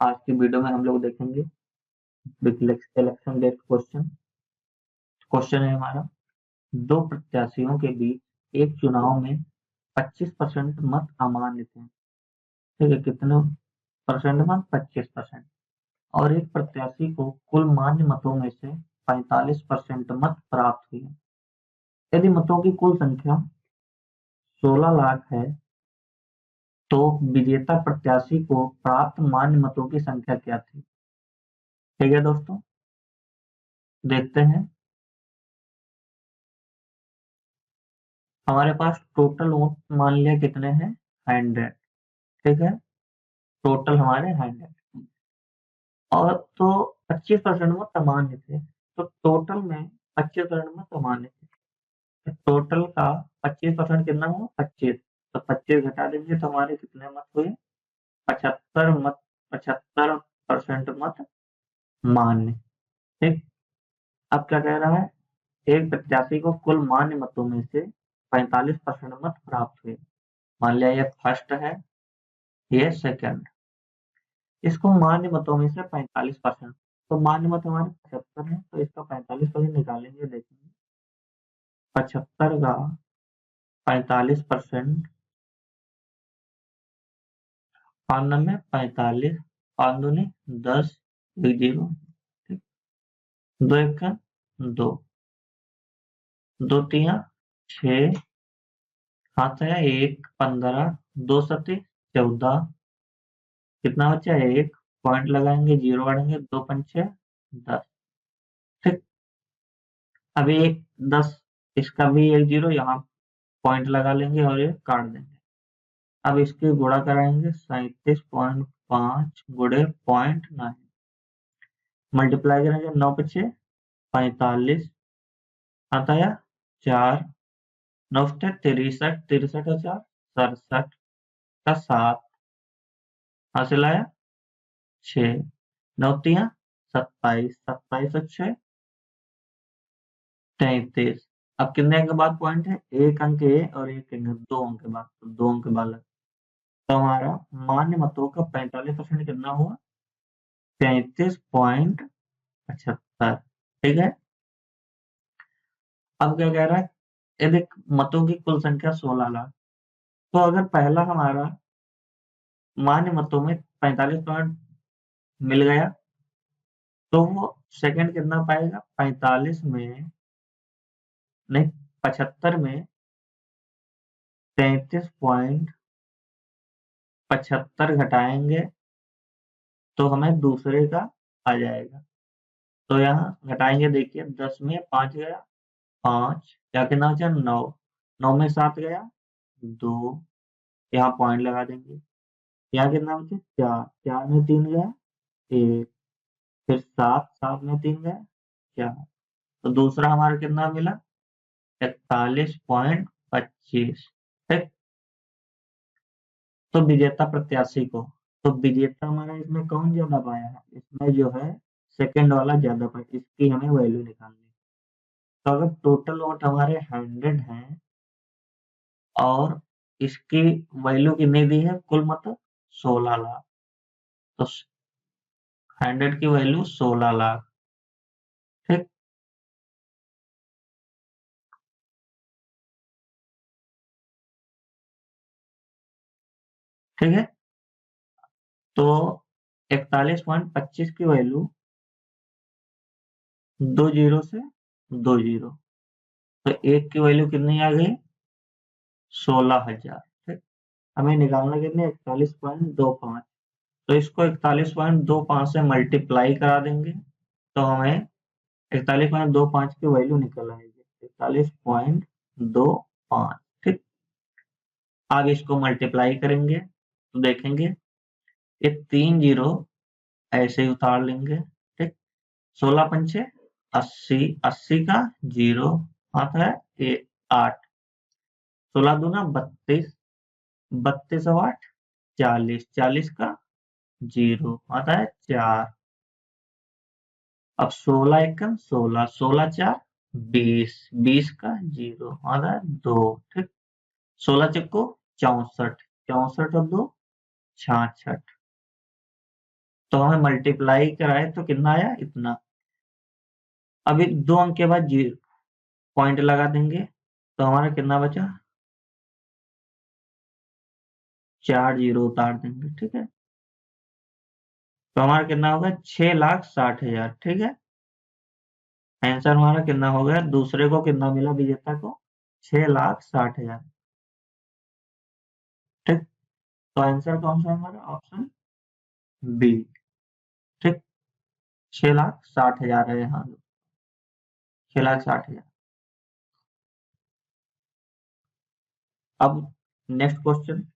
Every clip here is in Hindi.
आज की वीडियो में हम लोग देखेंगे इलेक्शन डेट क्वेश्चन। क्वेश्चन है हमारा, दो प्रत्याशियों के बीच एक चुनाव में 25% मत अमान्य थे। ठीक है, कितने परसेंट मत? 25%। और एक प्रत्याशी को कुल मान्य मतों में से 45% मत प्राप्त हुए। यदि मतों की कुल संख्या 16 लाख है तो विजेता प्रत्याशी को प्राप्त मान्य मतों की संख्या क्या थी? ठीक है दोस्तों, देखते हैं। हमारे पास टोटल वोट मान लिया कितने हैं? 100। ठीक है, टोटल हमारे 100 और तो 25% मत अमान्य थे, तो टोटल में 25% मत अमान्य थे। तो टोटल का 25% कितना हुआ? 25। तो 25 घटा देंगे तो हमारे कितने मत हुए? 75 मत। 75% मत मान्य। ठीक, अब क्या कह रहा है? एक प्रत्याशी को कुल मान्य मतों में से 45% मत प्राप्त हुए। मान लिया ये फर्स्ट है, ये सेकंड। इसको मान्य मतों में से 45%, तो मान्य मत हमारे 75 है, तो इसका 45% निकालेंगे। देखेंगे 75 का 45%, 5 में 45, 5 दूनी 10, 1 जीरो। ठीक, 2 एक का 2, 2 तिया 6, हाथ है 1, 15, 2 सती 14, कितना बचा? 1 पॉइंट लगाएंगे, जीरो काटेंगे, 2 पंचे 10। ठीक, अभी 1 10, इसका भी 1 जीरो यहाँ पॉइंट लगा लेंगे और ये काट देंगे। अब इसकी गुणा कराएंगे, 37.5 गुणे 0.9, मल्टीप्लाई करेंगे 9 पीछे 45, आता है 4, 9 63, 63 और 4 67 का 7, हासिल आया 6, 9 तिया 27, 27 और 6 33। अब कितने अंक के बाद पॉइंट है? 1 अंक ए और 1 अंक, 2 अंक के बाद, तो 2 अंक के बाद तो हमारा मान्य मतों का 45% कितना हुआ? 33.75। ठीक है, अब क्या कह रहा है? यदि मतों की कुल संख्या 16 लाख, तो अगर पहला हमारा मान्य मतों में 45 पॉइंट मिल गया तो वो सेकंड कितना पाएगा? 45 में नहीं, 75 में 33.75 घटाएंगे तो हमें दूसरे का आ जाएगा। तो यहाँ घटाएंगे, देखिए 10 में 5 गया 5, क्या कितना बचा? 9, 9 में 7 गया 2, यहाँ पॉइंट लगा देंगे। यहाँ कितना बचे? 4, 4 में 3 गया 1, फिर 7, 7 में 3 गया 4, तो दूसरा हमारा कितना मिला? 41.25। ठीक, तो विजेता प्रत्याशी को, तो विजेता हमारा इसमें कौन ज्यादा पाया है? इसमें जो है सेकंड वाला ज्यादा पाया, इसकी हमें वैल्यू निकालनी है। तो अगर टोटल वोट हमारे 100 हैं और इसकी वैल्यू कितनी दी है? कुल मतलब 16 लाख, तो 100 की वैल्यू 16 लाख। ठीक, ठीक है, तो 41.25 की वैल्यू 2 जीरो से 2 जीरो, तो एक की वैल्यू कितनी आ गई? 16,000। ठीक, हमें निकालना कितने? 41.25, तो इसको 41.25 से मल्टीप्लाई करा देंगे तो हमें 41.25 की वैल्यू निकल आएगी, 41.25। ठीक, आगे इसको मल्टीप्लाई करेंगे तो देखेंगे ये 3 जीरो ऐसे ही उतार लेंगे। ठीक, 16 पंचे 80, 80 का जीरो आता है 8, 16 दूना 32, 32 और 8 40, 40 का जीरो आता है 4। अब 16 एकम 16, 16 4 20, 20 का जीरो आता है 2। ठीक, 16 चक्को 64, 64 और 2 66। तो हमें मल्टीप्लाई कराए तो कितना आया, इतना। अभी 2 अंक के बाद पॉइंट लगा देंगे तो हमारा कितना बचा, 4 जीरो उतार देंगे, ठीक है। तो हमारा कितना होगा, 6,60,000, ठीक है। आंसर हमारा कितना हो गया, दूसरे को कितना मिला, विजेता को 6,60,000, ठीक। तो आंसर कौन सा है हमारा, ऑप्शन बी, ठीक। 6,60,000 है यहाँ, 6,60,000। अब नेक्स्ट क्वेश्चन,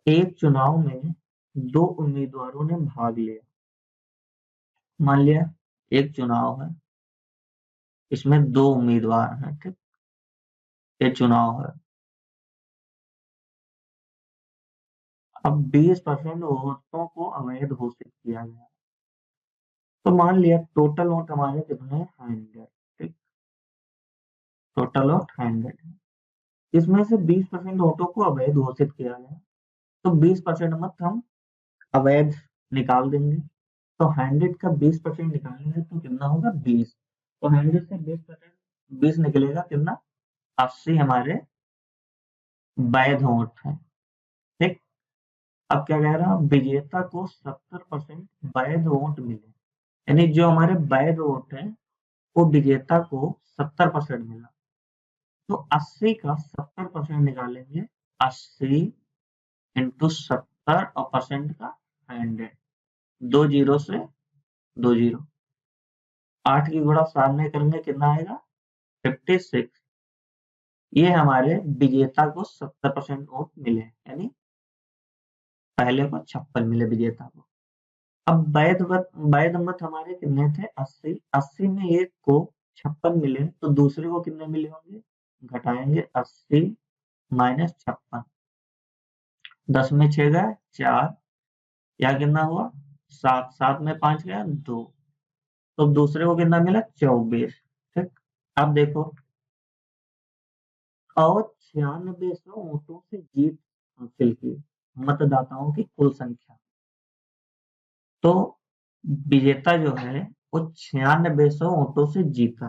एक चुनाव में 2 उम्मीदवारों ने भाग लिया। मान लिया एक चुनाव है, इसमें 2 उम्मीदवार हैं, ठीक। ये चुनाव है। अब 20% वोटों को अवैध घोषित किया गया। तो मान लिया टोटल वोट हमारे कितने हैं, 100, ठीक। टोटल वोट 100 है, इसमें से 20% वोटों को अवैध घोषित किया गया। तो 20% मत हम अवैध निकाल देंगे। तो 100 का 20% निकालेंगे तो कितना होगा, 20। तो 100 से 20% 20 निकलेगा कितना, 80 हमारे वैध वोट है, ठीक। अब क्या कह रहा है, विजेता को 70% वैध वोट मिले, यानी जो हमारे वैध वोट है वो विजेता को 70% मिला। तो 80 का 70% निकालेंगे, 80 इंटू 70 और परसेंट का 100, 2 जीरो से 2 जीरो, 8 की गुणा सामने करेंगे कितना आएगा, 56। ये हमारे विजेता को 70% वोट मिले, यानी पहले को 56 मिले विजेता को। अब वैध मत हमारे कितने थे, 80। 80 में एक को 56 मिले तो दूसरे को कितने मिले होंगे, घटाएंगे 80 माइनस 56, 10 में 6 गए 4, या कितना हुआ 7, 7 में 5 गया 2। तो दूसरे को कितना मिला, 24, ठीक। अब देखो, और 9600 वोटों से जीत हासिल की मतदाताओं की कुल संख्या। तो विजेता जो है वो 9600 वोटों से जीता।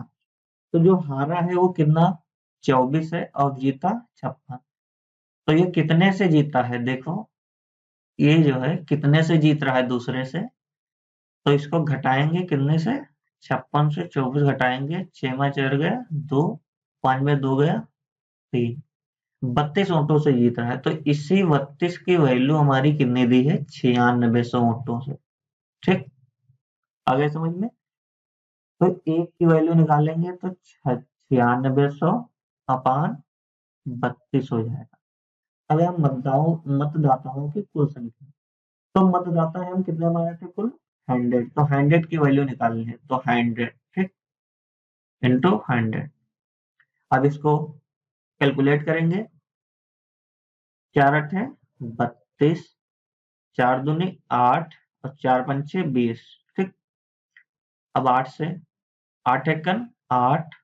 तो जो हारा है वो कितना, 24 है, और जीता 56। तो ये कितने से जीता है, देखो ये जो है कितने से जीत रहा है, दूसरे से। तो इसको घटाएंगे कितने से, 56 से 24 घटाएंगे, 6 में 4 गया 2, 5 में 2 गया 3, 32 वोटों से जीत रहा है। तो इसी 32 की वैल्यू हमारी कितनी दी है, 9600 वोटों से, ठीक। आगे समझ में। तो एक की वैल्यू निकालेंगे तो 9600 अपान 32 हो जाएगा। अब हम मतदाताओं की कुल संख्या, तो मतदाता है हम कितने हमारे थे कुल, 100। तो 100 की वैल्यू निकालनी है तो 100, ठीक, इंटू 100। अब इसको कैलकुलेट करेंगे, 4 8 है 32, 4 दूनी 8 और 4 पंचे 20, ठीक। अब 8 से 8 एकन 8,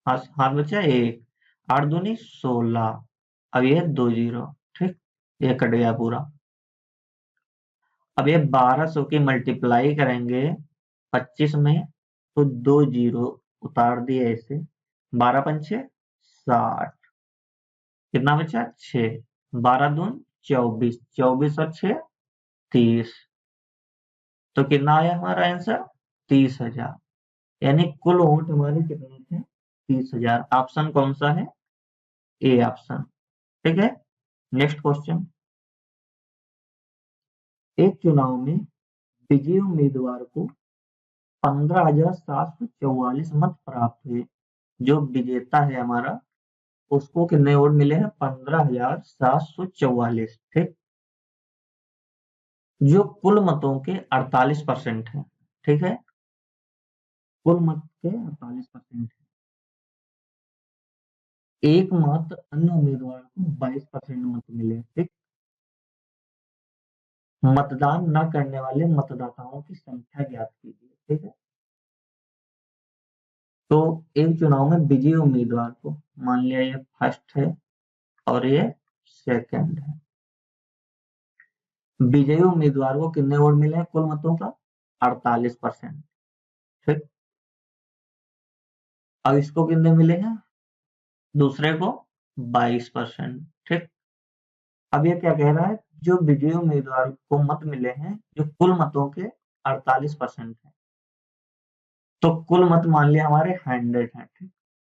हाथ बचा 1, 8 दूनी 16, अब ये 2 जीरो, ठीक। ये कट गया पूरा। अब ये 1200 की मल्टीप्लाई करेंगे 25 में तो 2 जीरो उतार दिए ऐसे, 12 पंचे 60, कितना बचा 6, 12 दून 24, 24 और 6 30। तो कितना आया हमारा आंसर, 30,000। यानी कुल वोट हमारे कितने थे, 30,000। ऑप्शन कौन सा है, ए ऑप्शन, ठीक है। नेक्स्ट क्वेश्चन, एक चुनाव में विजयी उम्मीदवार को 15,744 मत प्राप्त हुए। जो विजेता है हमारा उसको कितने वोट मिले हैं, 15,744, ठीक। जो कुल मतों के 48% है, ठीक है। कुल मत के 48% है। एक मात्र अन्य उम्मीदवार को 22% मत मिले, ठीक। मतदान न करने वाले मतदाताओं की संख्या ज्ञात कीजिए, ठीक है। तो एक चुनाव में विजयी उम्मीदवार को, मान लिया ये फर्स्ट है और ये सेकंड है, विजयी उम्मीदवार को कितने वोट मिले हैं कुल मतों का? 48%। ठीक। अब इसको कितने मिले हैं? दूसरे को 22%। ठीक। अब ये क्या कह रहा है, जो विजयी उम्मीदवार को मत मिले हैं जो कुल मतों के 48% है, तो कुल मत मान लिया हमारे 100 है। ठीक।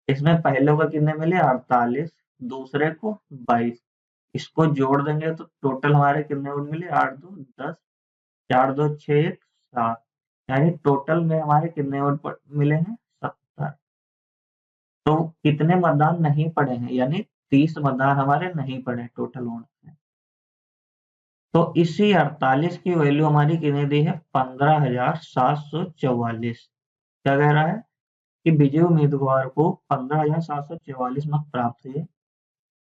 इसमें पहले को कितने मिले? 48, दूसरे को 22। इसको जोड़ देंगे तो टोटल हमारे कितने वोट मिले? 8 2 10, 4 2 6 1 7, यानी टोटल में हमारे कितने वोट मिले हैं? 70। तो कितने मतदान नहीं पड़े हैं? यानी 30 मतदान हमारे नहीं पड़े टोटल वोट में। तो इसी 48 की वैल्यू हमारी कितने दी है? 15,744। क्या कह रहा है कि विजयी उम्मीदवार को 15,744 मत प्राप्त हुए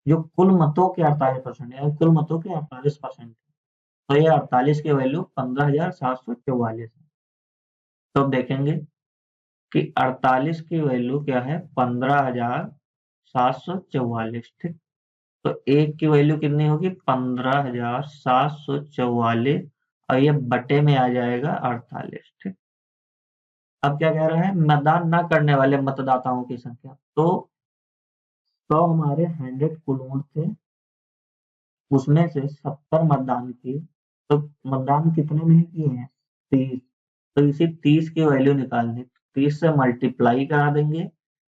जो कुल मतों के 48% है, कुल मतों के 48%। तो ये 48 की वैल्यू 15,744 है। तो अब देखेंगे कि 48 की वैल्यू क्या है? 15,744। ठीक। तो एक की वैल्यू कितनी होगी? 15,744, और ये बटे में आ जाएगा 48। ठीक। अब क्या कह रहा है? मतदान न करने वाले मतदाताओं की संख्या। तो 100 हमारे 100 कुल वोट थे, उसमें से 70 मतदान किए, तो मतदान कितने नहीं किए हैं? 30। तो इसी 30 की वैल्यू निकालनी, 30 से मल्टीप्लाई करा देंगे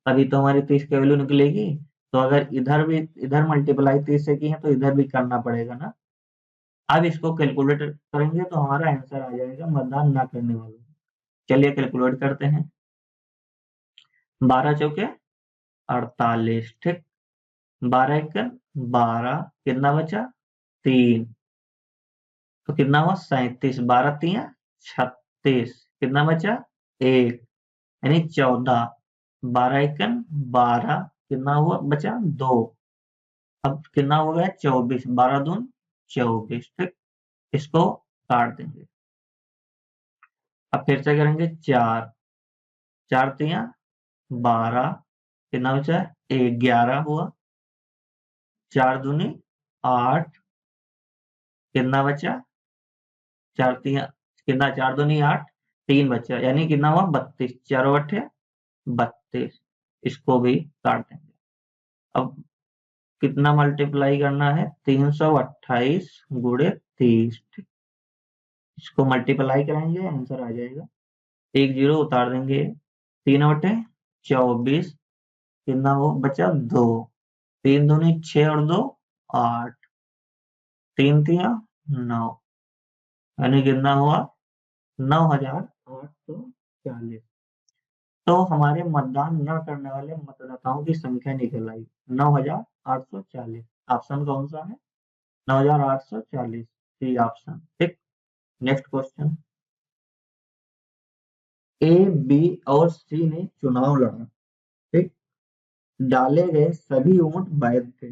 तभी तो हमारी 30 की वैल्यू निकलेगी। तो अगर इधर मल्टीप्लाई 30 से की है तो इधर भी करना पड़ेगा ना। अब इसको कैलकुलेट करेंगे तो हमारा आंसर आ जाएगा मतदान ना करने वाले। चलिए कैलकुलेट करते हैं। 12 चौके 48। ठीक। 12 एक 12, कितना बचा? 3। तो कितना हुआ? 37। 12 तिया 36, कितना बचा? 1, यानी 14। 12 एकन 12, कितना हुआ? बचा 2। अब कितना हो गया? 24। 12 दून 24। ठीक। इसको काट देंगे। अब फिर से करेंगे 4, 4 तिया 12, कितना बचा? 1, 11 हुआ। 4 दूनी 8, कितना बचा? 4 तिया कितना? 4 दूनी 8, 3 बचा, यानी कितना हुआ? 32। 4 बटे 32। इसको भी काट देंगे। अब कितना मल्टीप्लाई करना है? 328 गुणे 30। ठीक। इसको मल्टीप्लाई कराएंगे, आंसर आ जाएगा। एक जीरो उतार देंगे। 3/24, कितना हो बचा? 2। 3 दूनी 6 और 2 8, 3 तिया 9, यानी कितना हुआ? 9,840। तो हमारे मतदान न करने वाले मतदाताओं की संख्या निकल आई 9,840। ऑप्शन कौन सा है? 9,840, सी ऑप्शन। ठीक। Next question. ए, बी और सी ने चुनाव लड़ा। ठीक। डाले गए सभी वोट वैध थे।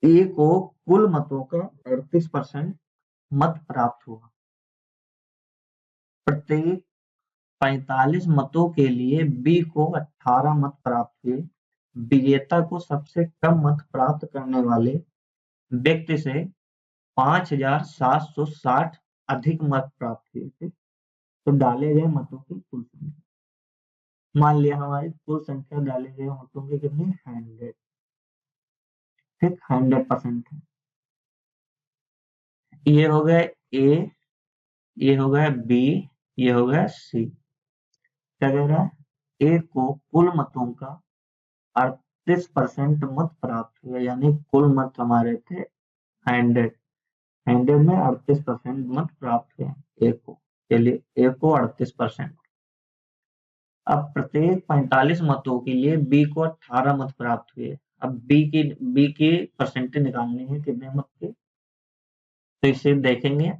ए को कुल मतों का 38% मत प्राप्त हुआ। प्रत्येक 45 मतों के लिए बी को 18 मत प्राप्त हुए। विजेता को सबसे कम मत प्राप्त करने वाले व्यक्ति से 5,760 अधिक मत प्राप्त हुए थे। तो डाले गए मतों की कुल संख्या, मान लिया हमारी कुल संख्या डाले गए मतों की कितनी? 100। ठीक। 100% है। ये हो गया ए, ये हो गया बी, ये हो गया सी। क्या कह रहा है? ए को कुल मतों का 38% मत प्राप्त हुए, यानी कुल मत हमारे थे 100। 100 में 38% मत प्राप्त हुए ए को। चलिए, ए को 38%। अब प्रत्येक 45 मतों के लिए बी को 18 मत प्राप्त हुए। अब बी की परसेंटेज निकालनी है कितने मत के, तो इसे देखेंगे।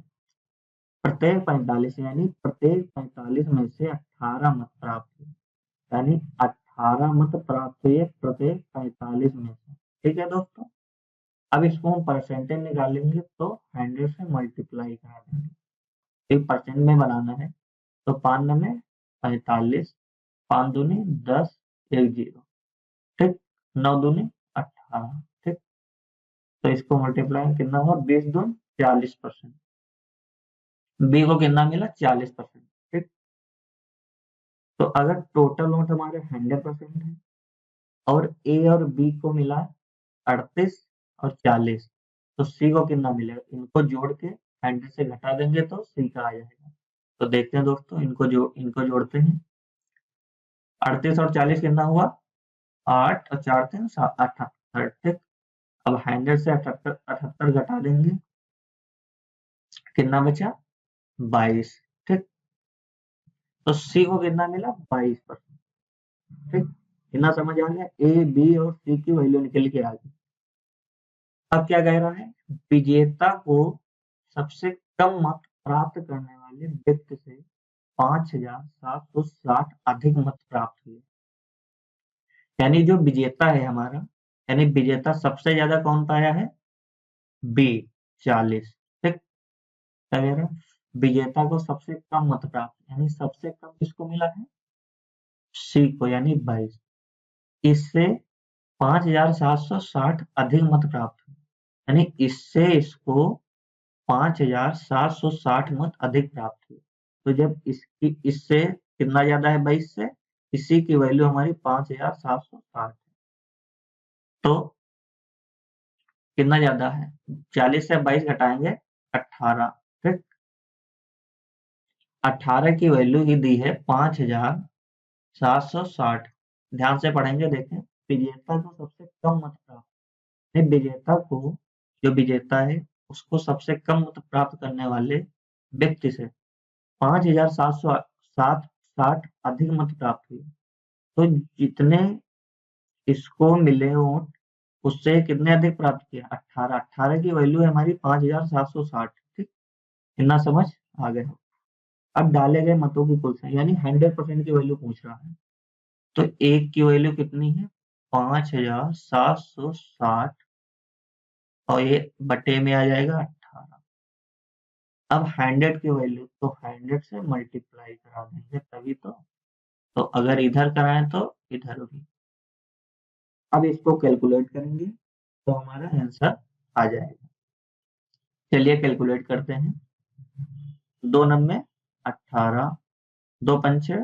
प्रत्येक 45, यानी प्रत्येक 45 में से 18 मत प्राप्त हुए, यानी 18 मत प्राप्त हुए प्रत्येक 45 में से। ठीक है दोस्तों। अब इसको हम परसेंटेज निकालेंगे तो 100 से मल्टीप्लाई करा देंगे। एक परसेंट में बनाना है तो 5 में 45, 5 दूनी 10, 1 0। ठीक। 9 दूनी 18। ठीक। तो इसको मल्टीप्लाई कितना हुआ, 20 दून 40%। बी को कितना मिला, 40%। ठीक, तो अगर टोटल नोट हमारे 100% है और ए और बी को मिला 38 और 40, तो सी को कितना मिलेगा, इनको जोड़ के 100 से घटा देंगे तो सी का आ जाएगा। तो देखते हैं दोस्तों, इनको जोड़ते हैं। 38 और 40 कितना हुआ, 8 और 4 3 78। ठीक, अब 100 से 78 घटा देंगे, कितना बचा, 22। ठीक, तो सी को कितना मिला, 22%। ठीक, इतना समझ आ गया, ए बी और सी की वैल्यू निकल के आ गई। अब क्या कह रहा है, विजेता को सबसे कम मत प्राप्त करने वाले व्यक्ति से 5760 अधिक मत प्राप्त हुए। यानी जो विजेता है हमारा, यानी विजेता सबसे ज्यादा कौन पाया है, बी 40। ठीक, क्या कह रहा है, विजेता को सबसे कम मत प्राप्त, यानी सबसे कम किसको मिला है, सी को, यानी 22। इससे 5760 अधिक मत प्राप्त हुए, यानी इससे इसको 5760 मत अधिक प्राप्त हुए। तो जब इससे कितना ज्यादा है, 22 से, इसी की वैल्यू हमारी 5760 है। तो कितना ज्यादा है, 40 से 22 घटाएंगे 18। ठीक, 18 की वैल्यू ही दी है 5760। ध्यान से पढ़ेंगे, देखें, विजेता को सबसे कम मत प्राप्त, विजेता को, जो विजेता है उसको सबसे कम मत प्राप्त करने वाले व्यक्ति से 5760 अधिक मत प्राप्त हुए। तो जितने इसको मिले वोट, उससे कितने अधिक प्राप्त किया, 18। 18 की वैल्यू है हमारी 5760। ठीक, इतना समझ आ गया। अब डाले गए मतों की कुल संख्या, यानी 100% की वैल्यू पूछ रहा है। तो एक की वैल्यू कितनी है, 5760, और ये बटे में आ जाएगा 18। अब 100 की वैल्यू, तो 100 से मल्टीप्लाई करा देंगे तभी तो अगर इधर कराएं तो इधर भी। अब इसको कैलकुलेट करेंगे तो हमारा आंसर आ जाएगा। चलिए कैलकुलेट करते हैं। 2 नंबे 18, 2 पंचे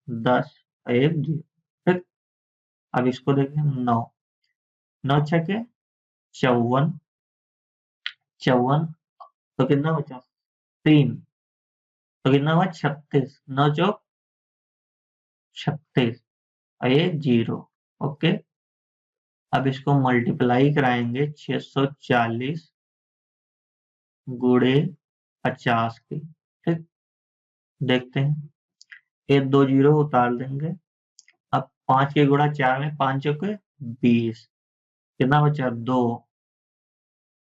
10, 1 0। ठीक, अब इसको देखें, 9, 9 छके 54, 54, तो कितना बचा, 3, तो कितना हुआ, 36, 9 चौक 36, और ये 0। ओके, अब इसको मल्टीप्लाई कराएंगे 640 गुणे 50 की। ठीक, देखते हैं, ये 2 0 उतार देंगे। अब 5 के गुणा 4 में 5 चौके 20, कितना बचा, 2,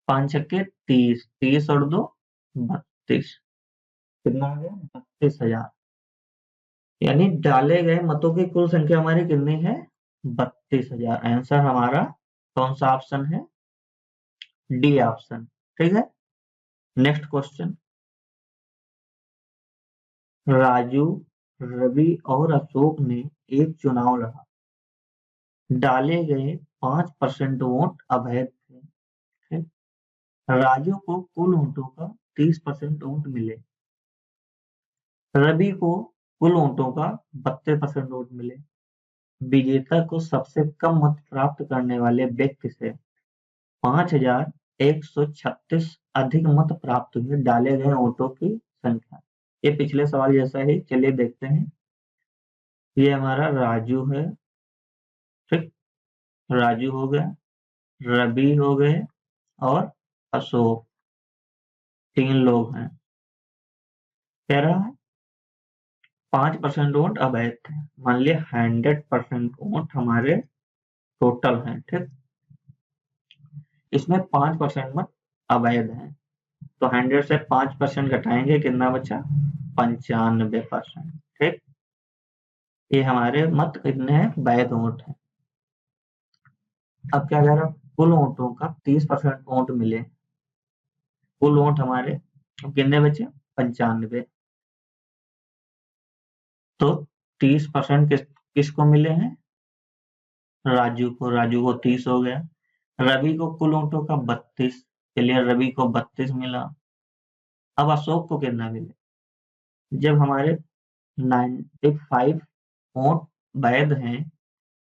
5 छक्के 30, 30 और 2 32, कितना आ गया, 32,000। यानी डाले गए मतों की कुल संख्या हमारी कितनी है, 32,000। आंसर हमारा कौन सा ऑप्शन है, डी ऑप्शन। ठीक है, नेक्स्ट क्वेश्चन। राजू, रवि और अशोक ने एक चुनाव लड़ा, डाले गए 5% वोट अवैध थे। ठीक? राजू को कुल वोटों का 30% वोट मिले, रवि को कुल वोटों का 32% वोट मिले। विजेता को सबसे कम मत प्राप्त करने वाले व्यक्ति से 5136 अधिक मत प्राप्त हुए, डाले गए वोटों की संख्या। ये पिछले सवाल जैसा ही, चलिए देखते हैं। ये हमारा राजू है। ठीक, राजू हो गया, रवि हो गए और अशोक, 3 लोग हैं। कह रहा है 5% वोट अवैध थे। मान लिया 100% वोट हमारे टोटल हैं। ठीक, इसमें 5% मत अवैध है, तो 100 से 5% घटाएंगे, कितना बचा, 95%। ठीक, ये हमारे मत कितने हैं, वैध वोट है। अब क्या कह रहा, कुल वोटों का 30% वोट मिले, कुल वोट हमारे कितने बचे, 95। तो 30% किसको मिले हैं, राजू को 30 हो गया। रवि को कुल ऊँटों का 32, चलिए रवि को 32 मिला। अब अशोक को कितना मिले? जब हमारे 95 ऊँट वैध हैं,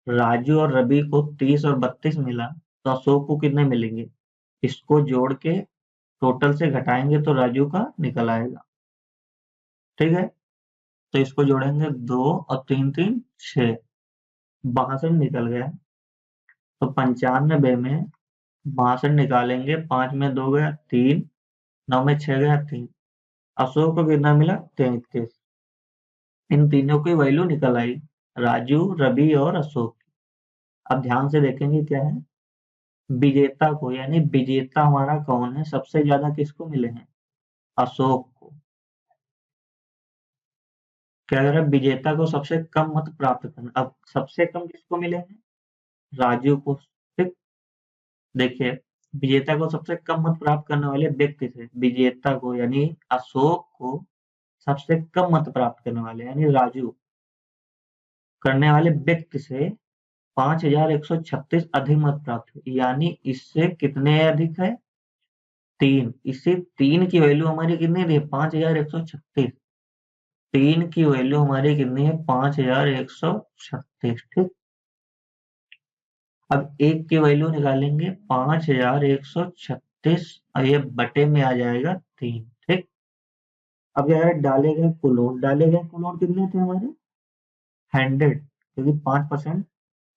राजू और रवि को 30 और 32 मिला, तो अशोक को कितने मिलेंगे? इसको जोड़ के टोटल से घटाएंगे तो राजू का निकल आएगा। ठीक है, तो इसको जोड़ेंगे 2 और 3 3 6, 62 निकल गया। तो 95 में 62 निकालेंगे, 5 में 2 गया 3, 9 में 6 गया 3। अशोक को कितना मिला? 33। इन तीनों की वैल्यू निकल आई, राजू, रवि और अशोक। अब ध्यान से देखेंगे क्या है, विजेता को, यानी विजेता हमारा कौन है, सबसे ज्यादा किसको मिले हैं? अशोक को। क्या कह रहा है, विजेता को सबसे कम मत प्राप्त करना। अब सबसे कम किसको मिले हैं? राजू को। ठीक, देखिए विजेता को सबसे कम मत प्राप्त करने वाले व्यक्ति से, विजेता को यानी अशोक को सबसे कम मत प्राप्त करने वाले यानी राजू करने वाले व्यक्ति से 5136 अधिक मत प्राप्त हुए, यानी इससे कितने अधिक है? 3। इससे 3 की वैल्यू हमारी कितनी थी? 5136। 3 की वैल्यू हमारी कितनी है? 5136। ठीक, अब 1 की वैल्यू निकालेंगे 5136 और ये बटे में आ जाएगा 3। ठीक, अब यार डाले गए कुल कितने थे हमारे? 100, क्योंकि 5%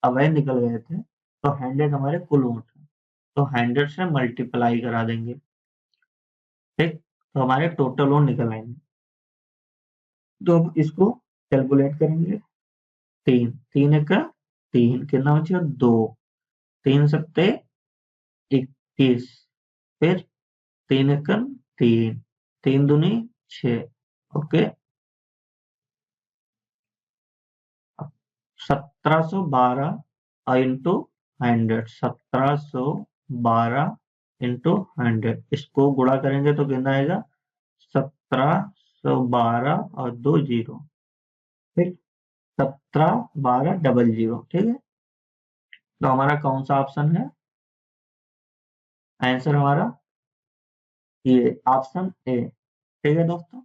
अवैध निकल गए थे, तो 100 हमारे कुल वोट है, तो 100 से मल्टीप्लाई करा देंगे। ठीक, तो हमारे टोटल वोट निकल आएंगे। तो अब इसको कैलकुलेट करेंगे। 3 3 एक 3, कितना बचेगा? 2, 3 सत्ते 21, फिर 3 एक 3, 3 दूनी 6। ओके, 1712 इंटू 100, 1712 इंटू 100, इसको गुणा करेंगे तो कितना आएगा? 1712 और 2 जीरो, ठीक, 171200। ठीक है, तो हमारा कौन सा ऑप्शन है? आंसर हमारा ये ऑप्शन ए। ठीक है दोस्तों।